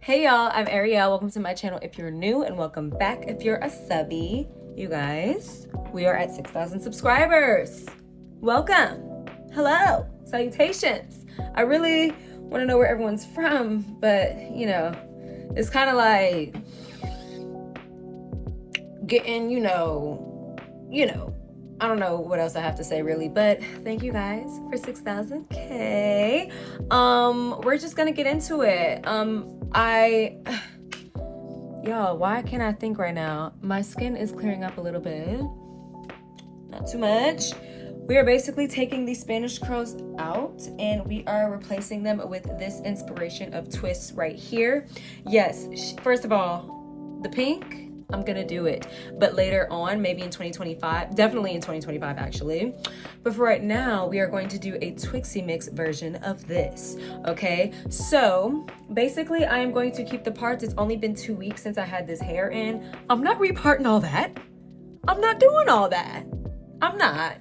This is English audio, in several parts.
Hey y'all, I'm Ariel. Welcome to my channel if you're new, and welcome back if you're a subby. You guys, we are at 6,000 subscribers. Welcome. Hello. Salutations. I really want to know where everyone's from, but it's kind of like getting, I don't know what else I have to say really, but thank you guys for 6,000K. We're just gonna get into it. Y'all, why can't I think right now? My skin is clearing up a little bit, not too much. We are basically taking these Spanish curls out and we are replacing them with this inspiration of twists right here. Yes, first of all, the pink, I'm gonna do it, but later on, maybe in 2025, definitely in 2025 actually. But for right now, we are going to do a Twixie mix version of this, okay? So basically I am going to keep the parts. It's only been 2 weeks since I had this hair in. I'm not reparting all that. I'm not doing all that. I'm not.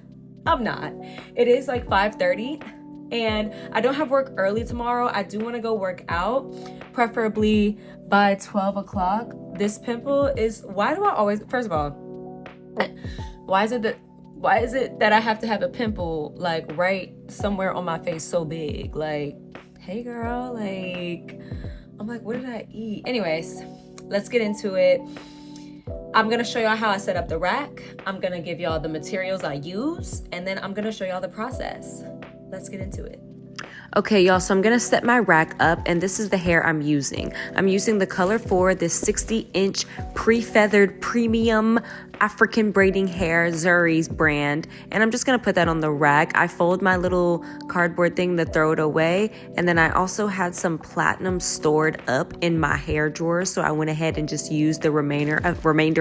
It is like 5:30 and I don't have work early tomorrow. I do want to go work out, preferably by 12 o'clock. This pimple is, why do I always, first of all, why is it that I have to have a pimple like right somewhere on my face so big? Like, hey girl, like, I'm like, what did I eat? Anyways, let's get into it. I'm gonna show y'all how I set up the rack. I'm gonna give y'all the materials I use, and then I'm gonna show y'all the process. Let's get into it. Okay, y'all, so I'm gonna set my rack up, and this is the hair I'm using. I'm using the color for this 60-inch pre-feathered premium African braiding hair, Zuri's brand, and I'm just gonna put that on the rack. I fold my little cardboard thing to throw it away, and then I also had some platinum stored up in my hair drawer, so I went ahead and just used the remainder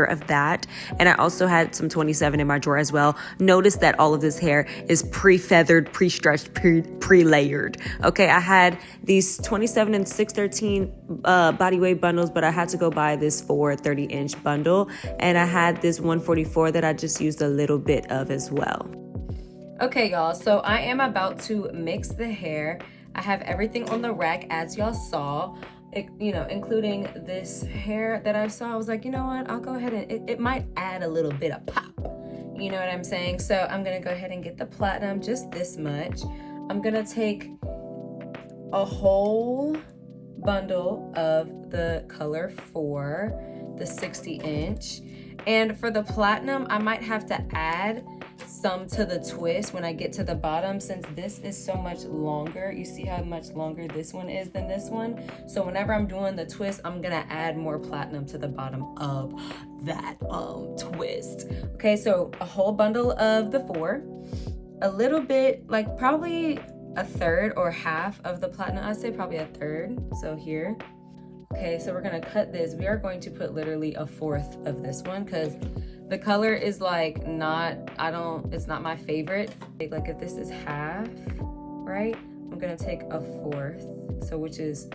of that, and I also had some 27 in my drawer as well. Notice that all of this hair is pre-feathered, pre-stretched, pre-layered. Okay, I had these 27 and 613 body weight bundles, but I had to go buy this 30-inch bundle, and I had this 144 that I just used a little bit of as well. Okay, y'all, so I am about to mix the hair. I have everything on the rack as y'all saw, including this hair that I saw. I was like, you know what, I'll go ahead and it might add a little bit of pop. You know what I'm saying? So I'm gonna go ahead and get the platinum, just this much. I'm gonna take a whole bundle of the color for the 60-inch. And for the platinum, I might have to add some to the twist when I get to the bottom, since this is so much longer. You see how much longer this one is than this one? So whenever I'm doing the twist, I'm gonna add more platinum to the bottom of that twist. Okay, so a whole bundle of the 4, a little bit, like probably a third or half of the platinum. I'd say probably a third, so here. Okay, so we're gonna cut this. We are going to put literally a 1/4 of this one because the color is like it's not my favorite. Like if this is half, right? I'm gonna take a 1/4, so which is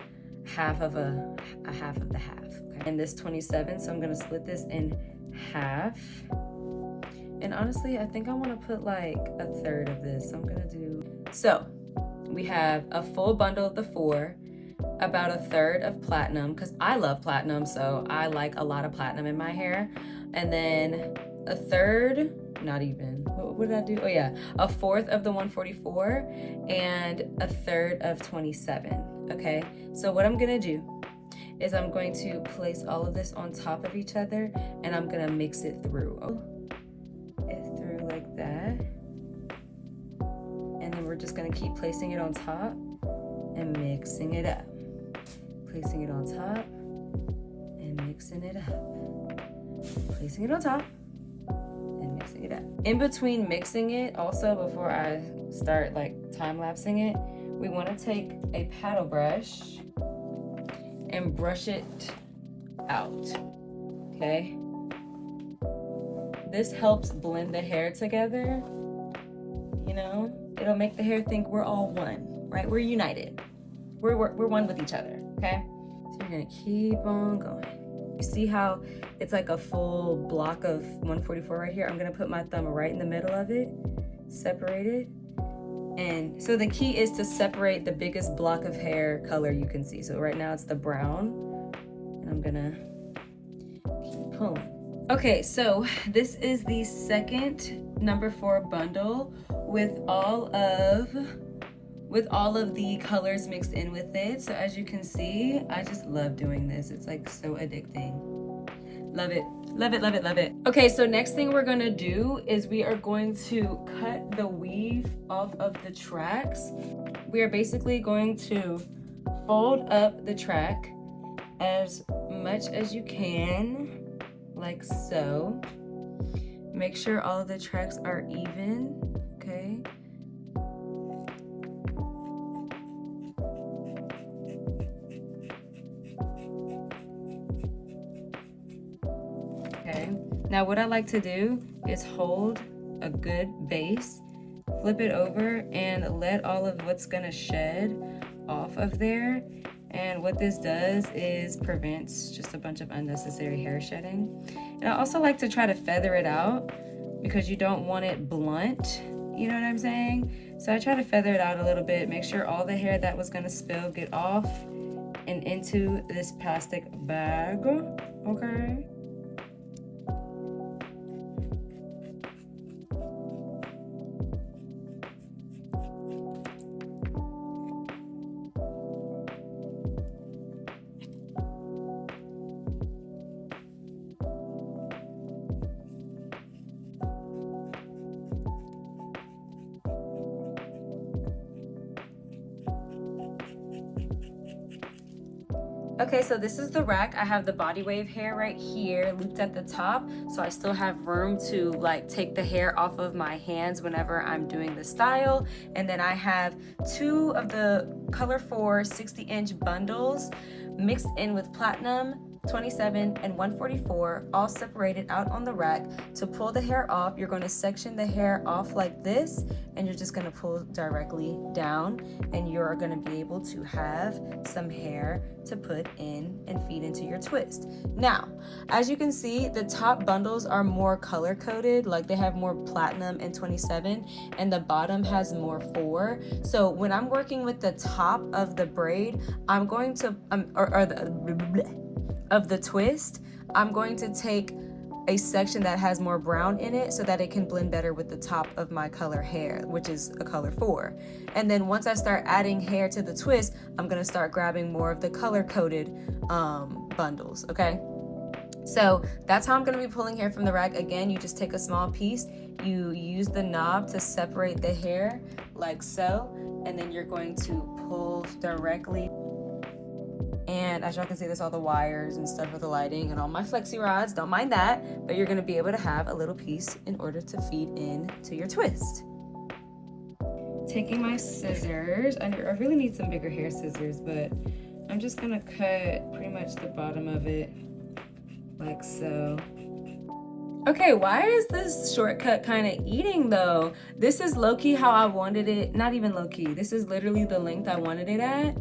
half of a half of the half. Okay? And this 27, so I'm gonna split this in half. And honestly, I think I wanna put like a third of this. So I'm gonna do, so we have a full bundle of the 4, about a third of platinum, because I love platinum, so I like a lot of platinum in my hair. And then a third, not even, what did I do? Oh yeah, a 1/4 of the 144 and a third of 27, okay? So what I'm gonna do is I'm going to place all of this on top of each other and I'm gonna mix it through. It through like that. And then we're just gonna keep placing it on top and mixing it up. Placing it on top and mixing it up. Placing it on top and mixing it up. In between mixing it, also before I start like time-lapsing it, we want to take a paddle brush and brush it out, okay? This helps blend the hair together, you know? It'll make the hair think we're all one, right? We're united. We're one with each other, okay? So you're gonna keep on going. You see how it's like a full block of 144 right here? I'm gonna put my thumb right in the middle of it, separate it. And so the key is to separate the biggest block of hair color you can see. So right now it's the brown. And I'm gonna keep pulling. Okay, so this is the second number 4 bundle with all of the colors mixed in with it. So as you can see, I just love doing this. It's like so addicting. Love it. Love it, love it, love it. Okay, so next thing we're gonna do is we are going to cut the weave off of the tracks. We are basically going to fold up the track as much as you can, like so. Make sure all of the tracks are even, okay? Okay, now what I like to do is hold a good base, flip it over, and let all of what's gonna shed off of there. And what this does is prevents just a bunch of unnecessary hair shedding. And I also like to try to feather it out because you don't want it blunt, you know what I'm saying? So I try to feather it out a little bit, make sure all the hair that was gonna spill get off and into this plastic bag, okay? Okay, so this is the rack. I have the body wave hair right here looped at the top, so I still have room to like take the hair off of my hands whenever I'm doing the style. And then I have 2 of the color 4 60-inch bundles mixed in with platinum, 27 and 144, all separated out on the rack. To pull the hair off, you're going to section the hair off like this, and you're just going to pull directly down, and you're going to be able to have some hair to put in and feed into your twist. Now, as you can see, the top bundles are more color coded, like they have more platinum and 27, and the bottom has more 4. So when I'm working with the top of the braid, I'm going to of the twist, I'm going to take a section that has more brown in it so that it can blend better with the top of my color hair, which is a color 4. And then once I start adding hair to the twist, I'm gonna start grabbing more of the color coded bundles, okay? So that's how I'm gonna be pulling hair from the rack. Again, you just take a small piece, you use the knob to separate the hair like so, and then you're going to pull directly. And as y'all can see, there's all the wires and stuff for the lighting and all my flexi rods, don't mind that, but you're gonna be able to have a little piece in order to feed in to your twist. Taking my scissors, I really need some bigger hair scissors, but I'm just gonna cut pretty much the bottom of it like so. Okay, why is this shortcut kind of eating though? This is low-key how I wanted it, not even low-key, this is literally the length I wanted it at.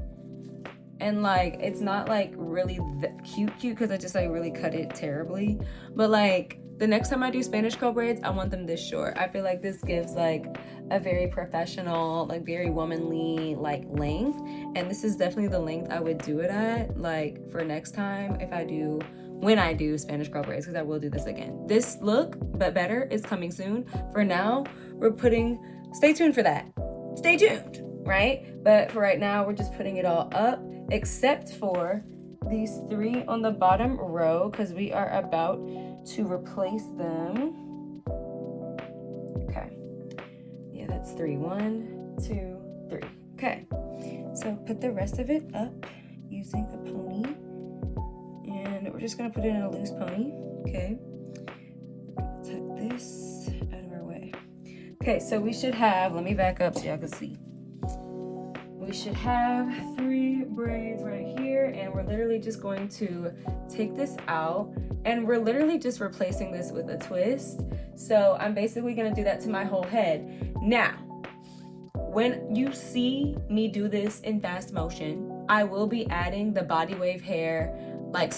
And like, it's not like really cute because I just like really cut it terribly. But like, the next time I do Spanish curl braids, I want them this short. I feel like this gives like a very professional, like very womanly like length. And this is definitely the length I would do it at, like for next time when I do Spanish curl braids, because I will do this again. This look, but better, is coming soon. For now, stay tuned for that. Stay tuned, right? But for right now, we're just putting it all up, except for these 3 on the bottom row, because we are about to replace them. Okay. Yeah, that's 3. 1, 2, 3. Okay. So put the rest of it up using a pony. And we're just going to put it in a loose pony. Okay. Tuck this out of our way. Okay, so we should have, let me back up so y'all can see. We should have 3 braids right here, and we're literally just going to take this out, and we're literally just replacing this with a twist. So I'm basically gonna do that to my whole head. Now, when you see me do this in fast motion, I will be adding the body wave hair, like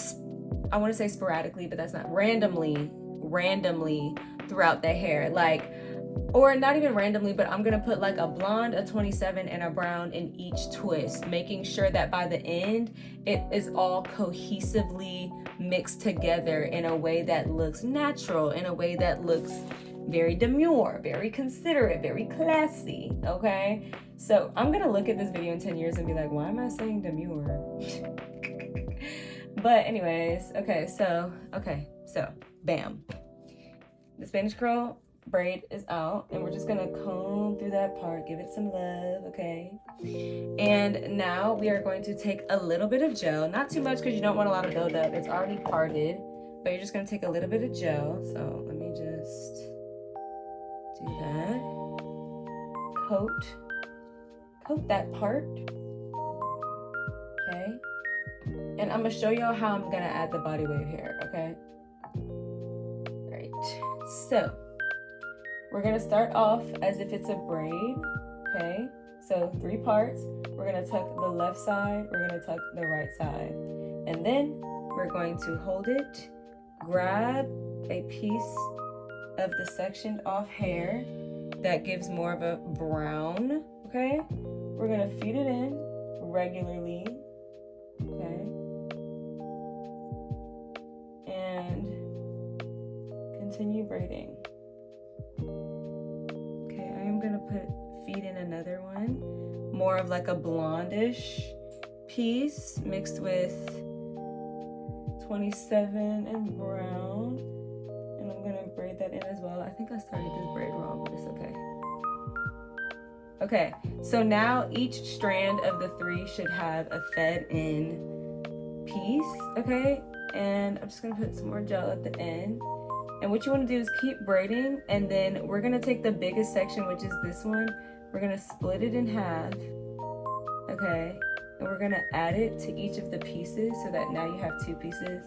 I wanna say sporadically, but that's not randomly throughout the hair. Like or not even randomly, but I'm gonna put like a blonde, a 27, and a brown in each twist, making sure that by the end, it is all cohesively mixed together in a way that looks natural, in a way that looks very demure, very considerate, very classy, okay? So I'm gonna look at this video in 10 years and be like, why am I saying demure? But anyways, okay, so bam. The Spanish curl braid is out, and we're just gonna comb through that part, give it some love, okay? And now we are going to take a little bit of gel, not too much because you don't want a lot of buildup. It's already parted, but you're just gonna take a little bit of gel. So let me just do that. Coat that part, okay? And I'm gonna show y'all how I'm gonna add the body wave hair, okay? Right, so we're gonna start off as if it's a braid, okay? So 3 parts. We're gonna tuck the left side, we're gonna tuck the right side. And then we're going to hold it, grab a piece of the sectioned off hair that gives more of a brown, okay? We're gonna feed it in regularly, okay? And continue braiding. Okay, I am gonna feed in another one, more of like a blondish piece mixed with 27 and brown, and I'm gonna braid that in as well. I think I started this braid wrong, but it's okay. Okay, so now each strand of the 3 should have a fed in piece, okay? And I'm just gonna put some more gel at the end. And what you wanna do is keep braiding, and then we're gonna take the biggest section, which is this one. We're gonna split it in half, okay? And we're gonna add it to each of the pieces so that now you have 2 pieces.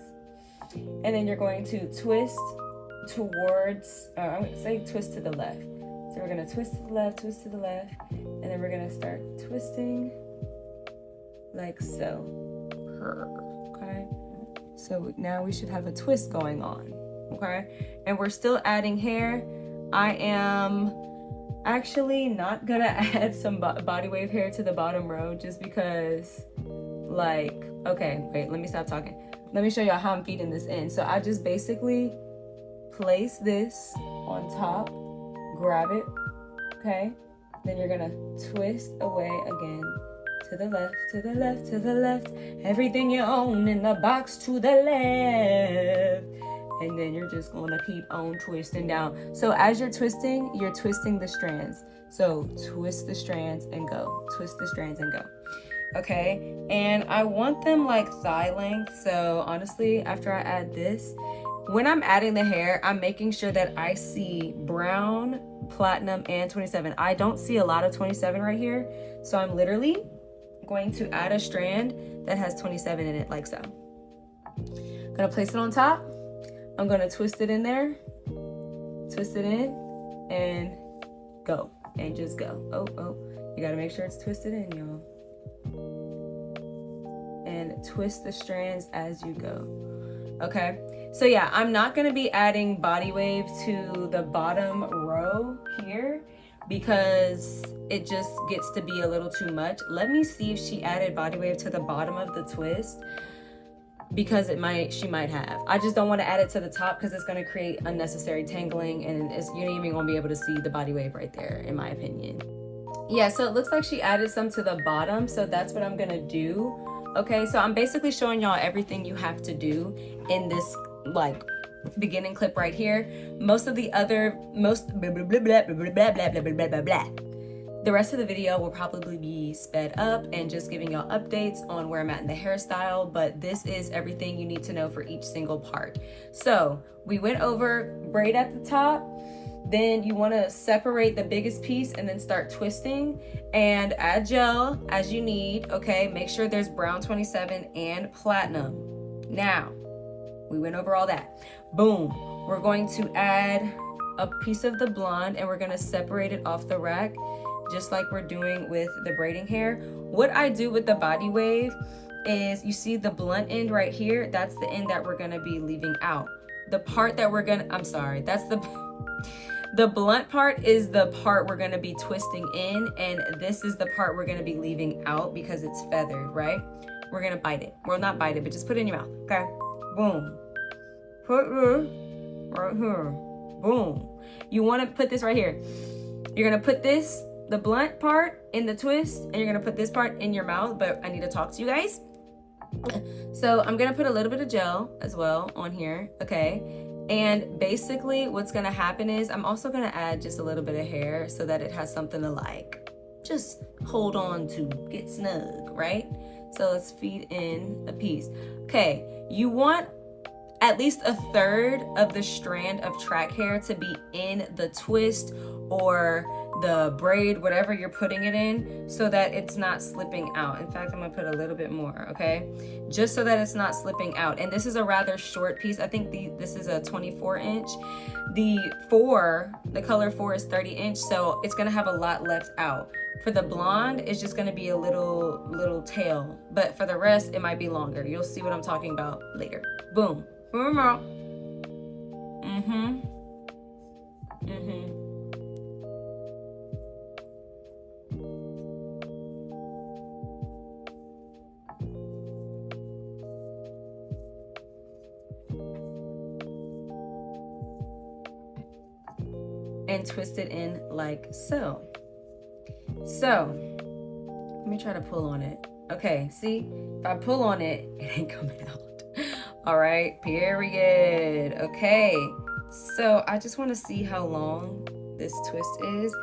And then you're going to twist towards, I'm gonna say twist to the left. So we're gonna twist to the left, and then we're gonna start twisting like so, okay? So now we should have a twist going on, okay? And we're still adding hair. I am actually not gonna add some body wave hair to the bottom row just because, like, okay, wait, let me stop talking. Let me show y'all how I'm feeding this in. So I just basically place this on top, grab it, okay? Then you're gonna twist away again, to the left, to the left, to the left. Everything you own in the box to the left. And then you're just gonna keep on twisting down. So as you're twisting the strands. So twist the strands and go, twist the strands and go. Okay, and I want them like thigh length. So honestly, after I add this, when I'm adding the hair, I'm making sure that I see brown, platinum, and 27. I don't see a lot of 27 right here. So I'm literally going to add a strand that has 27 in it, like so. I'm gonna place it on top. I'm gonna twist it in there, twist it in, and go, and just go. Oh, you gotta make sure it's twisted in, y'all. And twist the strands as you go, okay? So yeah, I'm not gonna be adding body wave to the bottom row here because it just gets to be a little too much. Let me see if she added body wave to the bottom of the twist, because she might have. I just don't want to add it to the top because it's going to create unnecessary tangling, and you ain't even going to be able to see the body wave right there, in my opinion. Yeah, so it looks like she added some to the bottom, so that's what I'm going to do. Okay, so I'm basically showing y'all everything you have to do in this like beginning clip right here. The rest of the video will probably be sped up and just giving y'all updates on where I'm at in the hairstyle, but this is everything you need to know for each single part. So we went over braid at the top, then you want to separate the biggest piece and then start twisting and add gel as you need, okay? Make sure there's brown 27 and platinum. Now, we went over all that. Boom. We're going to add a piece of the blonde and we're going to separate it off the rack, just like we're doing with the braiding hair. What I do with the body wave is, you see the blunt end right here? That's the end that we're gonna be leaving out. The part that we're gonna, I'm sorry, that's the The blunt part is the part we're gonna be twisting in, and this is the part we're gonna be leaving out because it's feathered, right? We're gonna bite it. Well, not bite it, but just put it in your mouth, okay? Boom. Put this right here. Boom. You wanna put this right here. You're gonna put this, the blunt part, in the twist, and you're gonna put this part in your mouth, but I need to talk to you guys. So I'm gonna put a little bit of gel as well on here, okay? And basically what's gonna happen is I'm also gonna add just a little bit of hair so that it has something to like just hold on to, get snug, right? So let's feed in a piece. Okay, you want at least a third of the strand of track hair to be in the twist or the braid, whatever you're putting it in, so that it's not slipping out. In fact, I'm gonna put a little bit more, okay? Just so that it's not slipping out. And this is a rather short piece. I think this is a 24 inch. The color 4 is 30 inch, so it's gonna have a lot left out. For the blonde, it's just gonna be a little tail, but for the rest, it might be longer. You'll see what I'm talking about later. Boom. And twist it in like so. So, let me try to pull on it. Okay, see? If I pull on it, it ain't coming out. All right, period. Okay, so I just want to see how long this twist is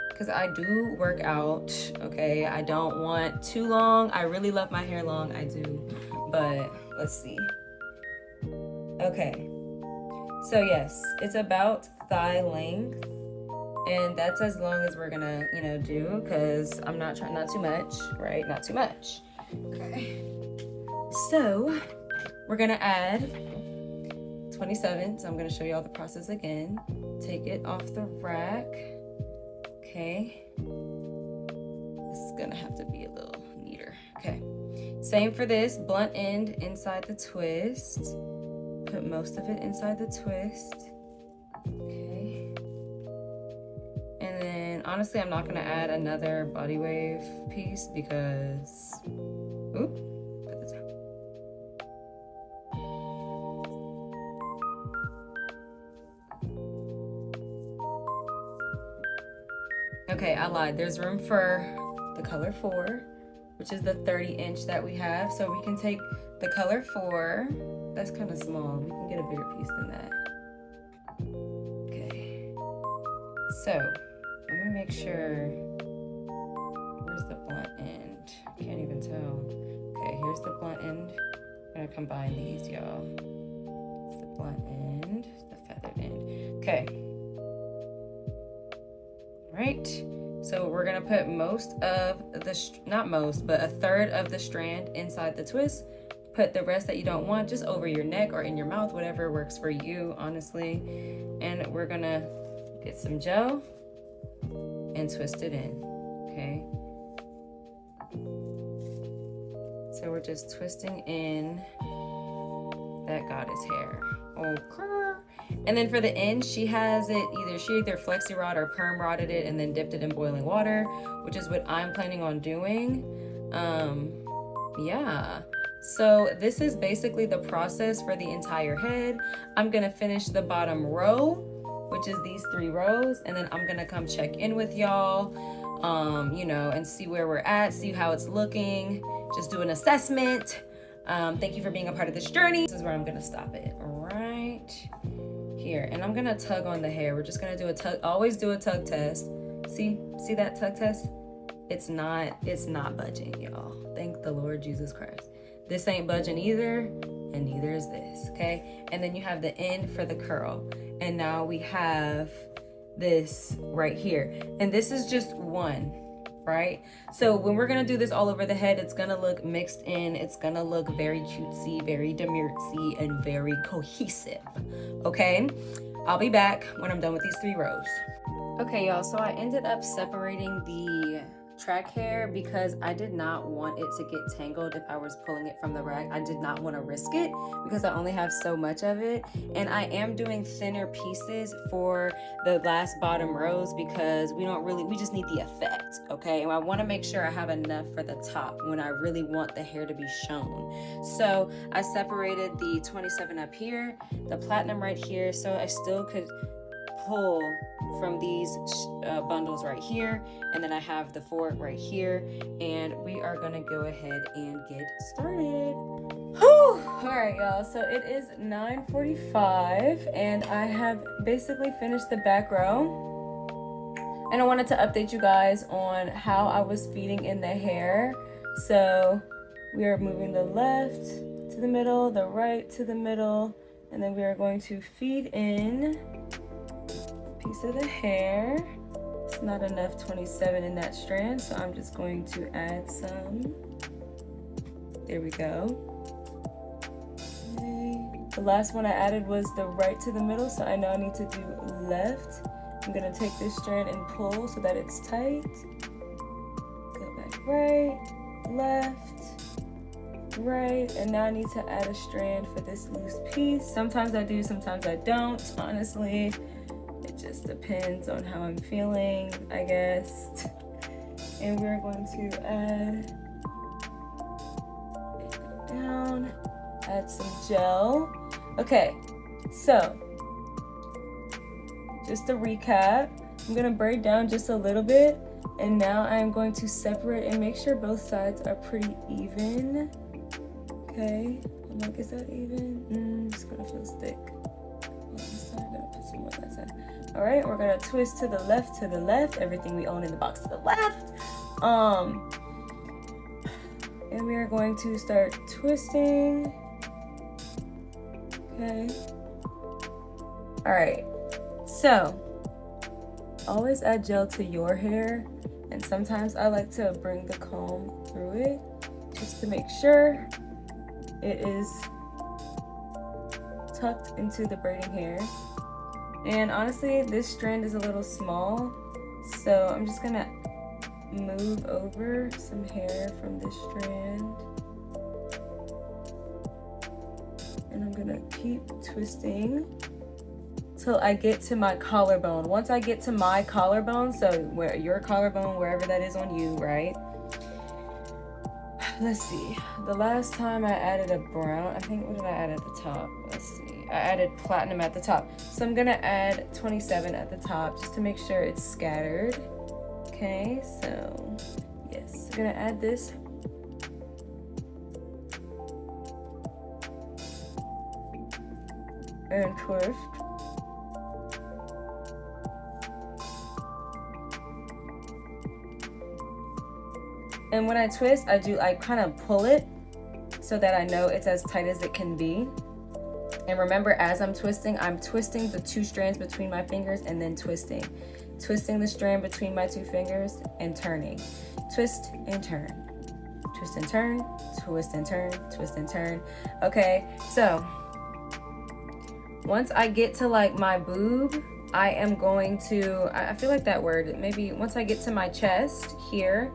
because I do work out, okay? I don't want too long. I really love my hair long, I do, but let's see. Okay, so yes, it's about thigh length. And that's as long as we're gonna, do, because I'm not trying, not too much, right? Not too much. Okay. So we're gonna add 27. So I'm gonna show you all the process again. Take it off the rack. Okay. This is gonna have to be a little neater. Okay. Same for this, blunt end inside the twist. Put most of it inside the twist. Honestly, I'm not gonna add another body wave piece because, put this down. Okay, I lied. There's room for the color 4, which is the 30 inch that we have. So we can take the color 4. That's kind of small. We can get a bigger piece than that. Okay. So, let me make sure, where's the blunt end? Can't even tell. Okay, here's the blunt end. I'm gonna combine these, y'all. It's the blunt end, the feathered end. Okay. Right, so we're gonna put most of the, not most, but a third of the strand inside the twist. Put the rest that you don't want just over your neck or in your mouth, whatever works for you, honestly. And we're gonna get some gel and twist it in, okay? So we're just twisting in that goddess hair. Okay. And then for the end, she has it she either flexi rod or perm rodded it and then dipped it in boiling water, which is what I'm planning on doing. Yeah. So this is basically the process for the entire head. I'm gonna finish the bottom row, which is these 3 rows, and then I'm gonna come check in with y'all, and see where we're at, see how it's looking, just do an assessment. Thank you for being a part of this journey. This is where I'm gonna stop it, right here. And I'm gonna tug on the hair. We're just gonna do a tug, always do a tug test. See that tug test? It's not budging, y'all. Thank the Lord Jesus Christ. This ain't budging either, and neither is this, okay? And then you have the end for the curl. And now we have this right here. And this is just one, right? So when we're gonna do this all over the head, it's gonna look mixed in. It's gonna look very cutesy, very demurtsy, and very cohesive, okay? I'll be back when I'm done with these 3 rows. Okay, y'all, so I ended up separating the track hair because I did not want it to get tangled if I was pulling it from the rack. I did not want to risk it because I only have so much of it. And I am doing thinner pieces for the last bottom rows because we just need the effect, okay? And I want to make sure I have enough for the top when I really want the hair to be shown. So I separated the 27 up here, the platinum right here, so I still could pull from these bundles right here, and then I have the 4 right here, and we are gonna go ahead and get started. Whew. All right, y'all, so it is 9:45 and I have basically finished the back row, and I wanted to update you guys on how I was feeding in the hair. So we are moving the left to the middle, the right to the middle, and then we are going to feed in piece of the hair. It's not enough 27 in that strand, so I'm just going to add some. There we go. Okay. The last one I added was the right to the middle, so I know I need to do left. I'm gonna take this strand and pull so that it's tight. Go back right, left, right, and now I need to add a strand for this loose piece. Sometimes I do, sometimes I don't, honestly. It just depends on how I'm feeling, I guess. And we're going to add it down, add some gel. Okay, so just to recap, I'm gonna braid down just a little bit, and now I'm going to separate and make sure both sides are pretty even. Okay, I'm like, is that even? It's gonna feel thick. I'm gonna put some more on that side. All right, we're gonna twist to the left, everything we own in the box to the left. And we are going to start twisting. Okay. All right, so always add gel to your hair, and sometimes I like to bring the comb through it just to make sure it is tucked into the braiding hair. And honestly, this strand is a little small, so I'm just gonna move over some hair from this strand, and I'm gonna keep twisting till I get to my collarbone. Once I get to my collarbone, so where your collarbone, wherever that is on you, right? Let's see, the last time I added a brown, I think, what did I add at the top? Let's see, I added platinum at the top. So I'm gonna add 27 at the top just to make sure it's scattered. Okay, so yes, I'm gonna add this. And twist. And when I twist, I kind of pull it so that I know it's as tight as it can be. And remember, as I'm twisting the 2 strands between my fingers and then twisting the strand between my 2 fingers and turning. Twist and turn, twist and turn, twist and turn, twist and turn. Okay, so once I get to like my boob, I am going to, I feel like that word, maybe once I get to my chest here,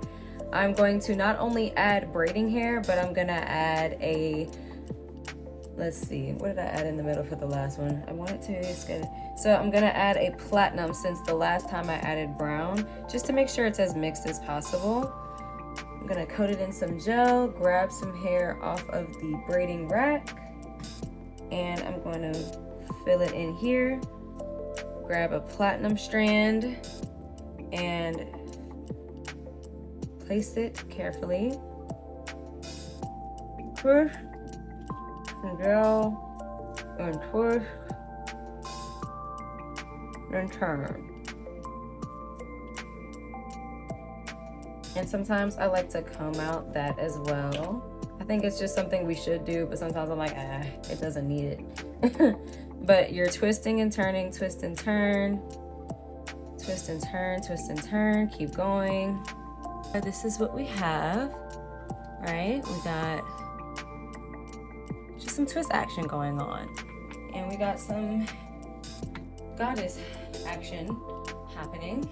I'm going to not only add braiding hair, but I'm gonna add a, let's see, what did I add in the middle for the last one? I want it to, it's good. So I'm gonna add a platinum since the last time I added brown, just to make sure it's as mixed as possible. I'm gonna coat it in some gel, grab some hair off of the braiding rack, and I'm going to fill it in here, grab a platinum strand, and place it carefully. Twist and gel and twist and turn. And sometimes I like to comb out that as well. I think it's just something we should do, but sometimes I'm like, it doesn't need it. But you're twisting and turning, twist and turn, twist and turn, twist and turn, keep going. This is what we have, right? We got just some twist action going on, and we got some goddess action happening.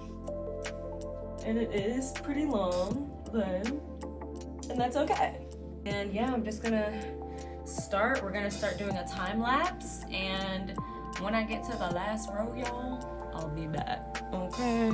and it is pretty long, and that's okay. And yeah, I'm just gonna start. We're gonna start doing a time lapse, and when I get to the last row, y'all, I'll be back. Okay.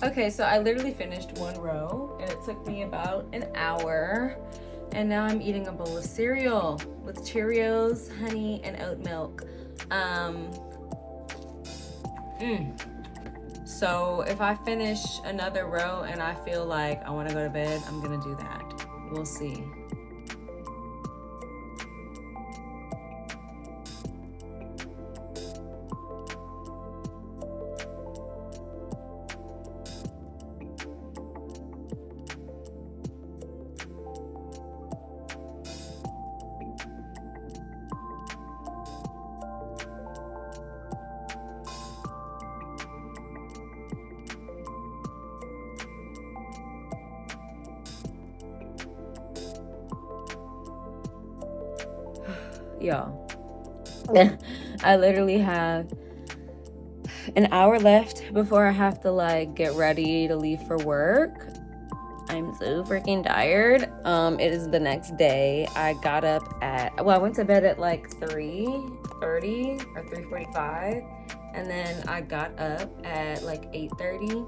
Okay, so I literally finished one row and it took me about an hour. And now I'm eating a bowl of cereal with Cheerios, honey, and oat milk. So if I finish another row and I feel like I want to go to bed, I'm gonna do that. We'll see. Y'all, I literally have an hour left before I have to like get ready to leave for work. I'm so freaking tired. It is the next day. I got up at, well, I went to bed at like 3:30 or 3:45, and then I got up at like 8:30.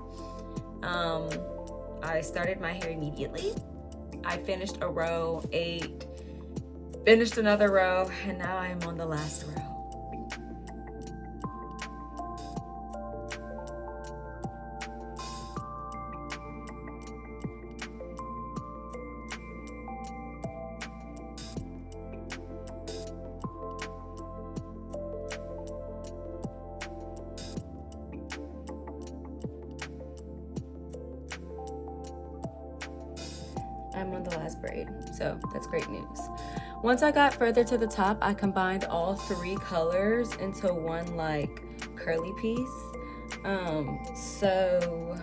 I started my hair immediately. I finished a row, finished another row, and now I am on the last row. I'm on the last braid, so that's great news. Once I got further to the top, I combined all three colors into one like curly piece. So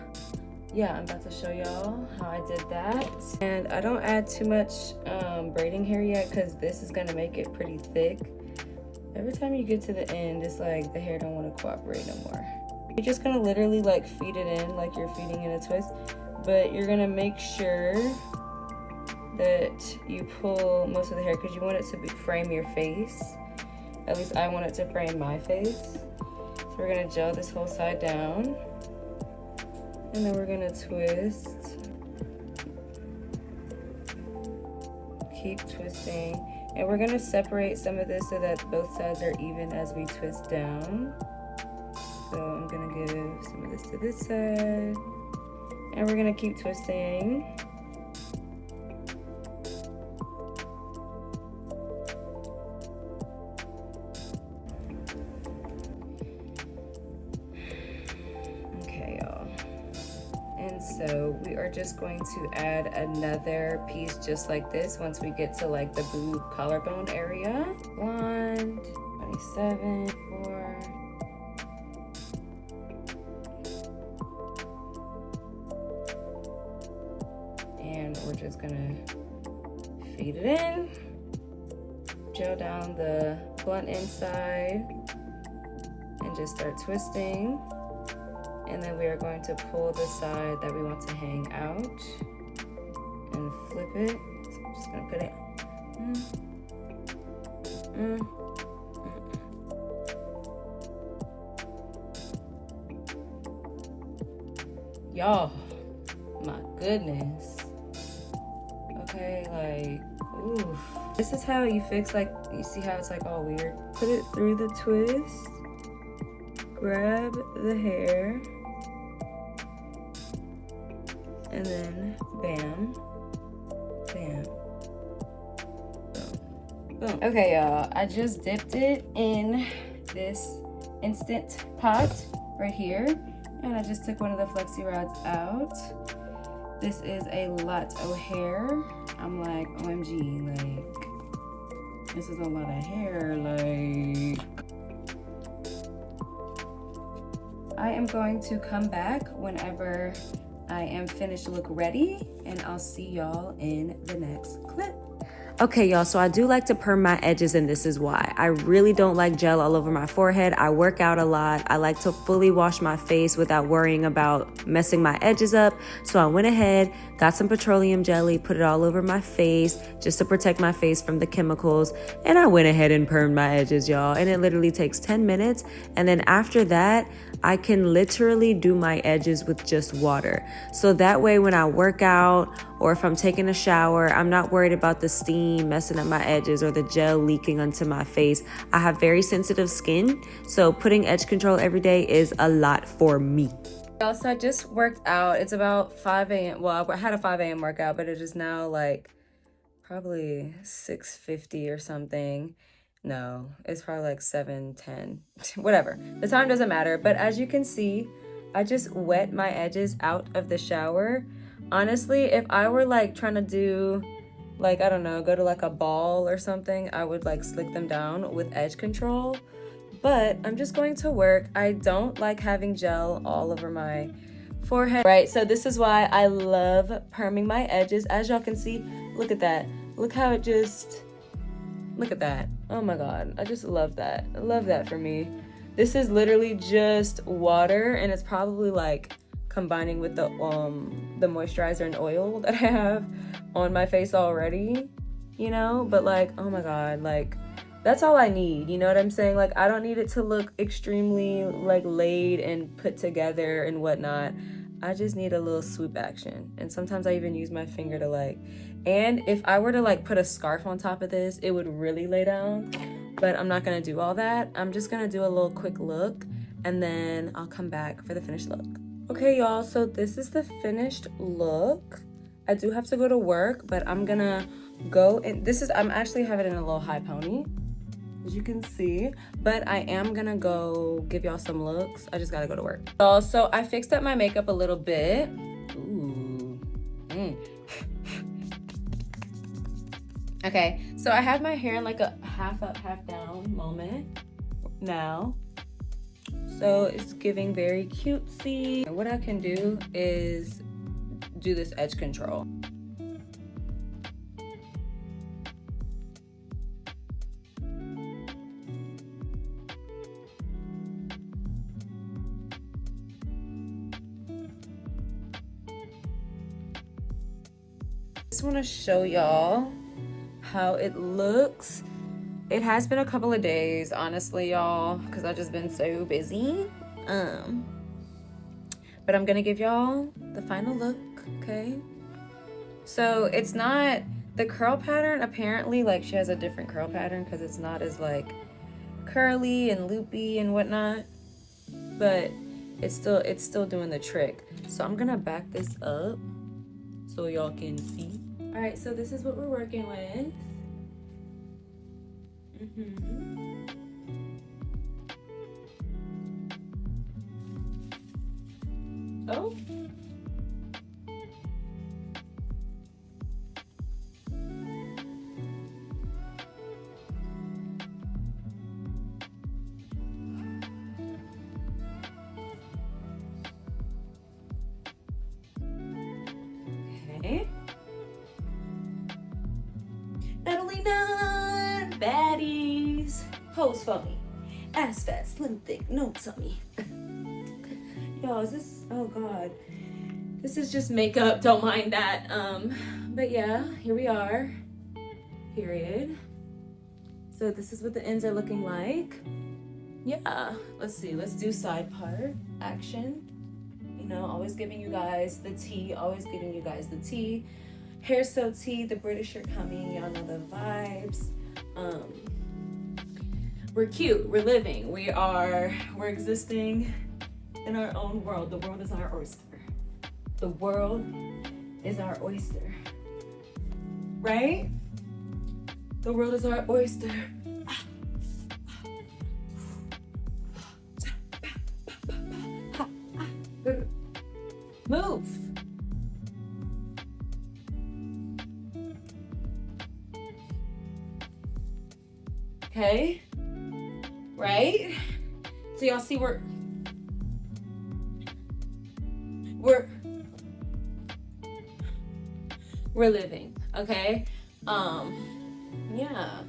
yeah, I'm about to show y'all how I did that. And I don't add too much braiding hair yet because this is gonna make it pretty thick. Every time you get to the end, it's like the hair don't want to cooperate no more. You're just gonna literally like feed it in like you're feeding in a twist, but you're gonna make sure that you pull most of the hair because you want it to frame your face. At least I want it to frame my face. So we're gonna gel this whole side down, and then we're gonna twist. Keep twisting, and we're gonna separate some of this so that both sides are even as we twist down. So I'm gonna give some of this to this side, and we're gonna keep twisting. So we are just going to add another piece just like this once we get to like the boob collarbone area. 1, 27, 4. And we're just gonna feed it in, gel down the blunt inside, and just start twisting. And then we are going to pull the side that we want to hang out and flip it. So I'm just gonna put it. Y'all, my goodness. Okay, like, oof. This is how you fix, like, you see how it's like all weird? Put it through the twist, grab the hair, and then bam, bam, boom, boom. Okay, y'all, I just dipped it in this Instant Pot right here, and I just took one of the flexi rods out. This is a lot of hair. I'm like, OMG, like, this is a lot of hair, like. I am going to come back whenever I am finished look ready, and I'll see y'all in the next clip. Okay, y'all, so I do like to perm my edges, and this is why. I really don't like gel all over my forehead. I work out a lot. I like to fully wash my face without worrying about messing my edges up. So I went ahead, got some petroleum jelly, put it all over my face just to protect my face from the chemicals. And I went ahead and permed my edges, y'all. And it literally takes 10 minutes. And then after that, I can literally do my edges with just water. So that way when I work out or if I'm taking a shower, I'm not worried about the steam messing up my edges or the gel leaking onto my face. I have very sensitive skin, so putting edge control every day is a lot for me. Also, I just worked out. It's about 5 a.m. Well, I had a 5 a.m. workout, but it is now like probably 6:50 or something. No, it's probably like 7:10, whatever. The time doesn't matter. But as you can see, I just wet my edges out of the shower. Honestly, if I were like trying to do like, I don't know, go to like a ball or something, I would like slick them down with edge control. But I'm just going to work. I don't like having gel all over my forehead. Right, so this is why I love perming my edges. As y'all can see, look at that. Look how it just, look at that. Oh my God, I just love that. I love that for me. This is literally just water, and it's probably like combining with the moisturizer and oil that I have on my face already, you know? But like, oh my God, like that's all I need, you know what I'm saying? Like, I don't need it to look extremely like laid and put together and whatnot. I just need a little swoop action. And sometimes I even use my finger to like, and if I were to like put a scarf on top of this, it would really lay down, but I'm not gonna do all that. I'm just gonna do a little quick look, and then I'll come back for the finished look. Okay, y'all, so this is the finished look. I do have to go to work, but I'm gonna go, and this is, I'm actually having it in a little high pony, as you can see, but I am gonna go give y'all some looks. I just gotta go to work. Also, I fixed up my makeup a little bit. Ooh. Okay, so I have my hair in like a half up, half down moment now. So it's giving very cutesy. And what I can do is do this edge control. Just want to show y'all how it looks. It has been a couple of days, honestly, y'all, because I've just been so busy. But I'm gonna give y'all the final look, okay? So it's not the curl pattern. Apparently, like, she has a different curl pattern because it's not as like curly and loopy and whatnot, but it's still doing the trick. So I'm gonna back this up so y'all can see. All right, so this is what we're working with. Oh. Okay. Not only none baddies, pose for me. Ass fat, slim, thick, no tummy. Y'all, is this, oh God. This is just makeup, don't mind that. But yeah, here we are, period. So this is what the ends are looking like. Yeah, let's see, let's do side part action. You know, always giving you guys the tea, always giving you guys the tea. Hair so tea, the British are coming, y'all know the vibes. We're cute, we're living, we're existing in our own world. The world is our oyster. The world is our oyster. Right? The world is our oyster. Move. Okay, right? So y'all see we're living, okay? Yeah.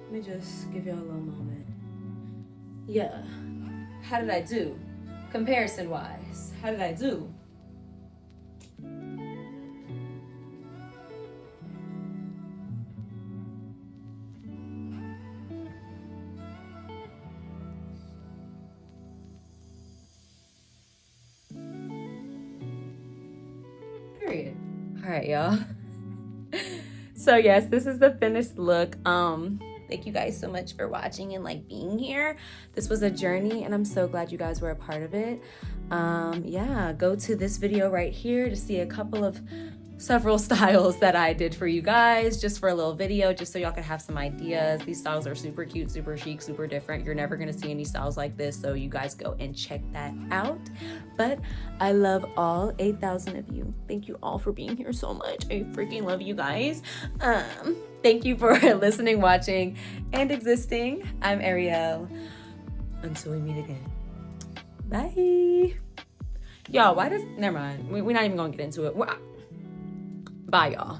Let me just give y'all a little moment. Yeah. How did I do? Comparison wise, how did I do? Period. All right, y'all. So yes, this is the finished look. Thank you guys so much for watching and like being here. This was a journey and I'm so glad you guys were a part of it. Yeah, go to this video right here to see a couple of several styles that I did for you guys, just for a little video, just so y'all can have some ideas. These styles are super cute, super chic, super different. You're never gonna see any styles like this, so you guys go and check that out. But I love all 8,000 of you. Thank you all for being here so much. I freaking love you guys. Thank you for listening, watching, and existing. I'm Ariel. Until we meet again. Bye. Y'all, never mind. We're not even gonna get into it. Bye, y'all.